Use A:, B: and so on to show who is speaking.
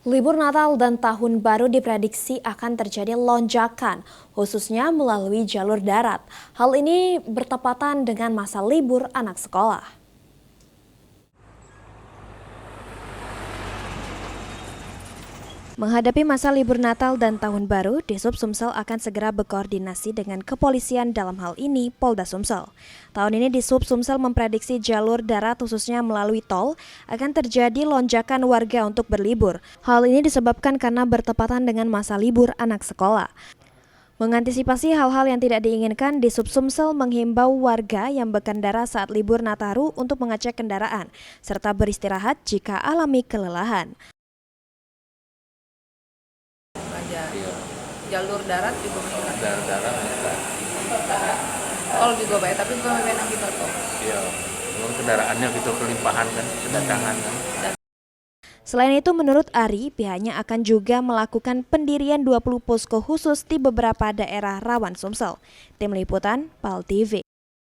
A: Libur Natal dan Tahun Baru diprediksi akan terjadi lonjakan, khususnya melalui jalur darat. Hal ini bertepatan dengan masa libur anak sekolah. Menghadapi masa libur Natal dan Tahun Baru, Disub Sumsel akan segera berkoordinasi dengan kepolisian, dalam hal ini Polda Sumsel. Tahun ini Disub Sumsel memprediksi jalur darat khususnya melalui tol akan terjadi lonjakan warga untuk berlibur. Hal ini disebabkan karena bertepatan dengan masa libur anak sekolah. Mengantisipasi hal-hal yang tidak diinginkan, Disub Sumsel menghimbau warga yang berkendara saat libur Nataru untuk mengecek kendaraan, serta beristirahat jika alami kelelahan.
B: Jalur darat juga meningkat.
C: Darat meningkat.
B: Tol juga baik, tapi bukan enak kita tol.
C: Iya, memang kendaraannya gitu kelimpahan kan, kedatangan kan.
A: Selain itu, menurut Ari, pihaknya akan juga melakukan pendirian 20 posko khusus di beberapa daerah rawan Sumsel. Tim Liputan, PAL TV.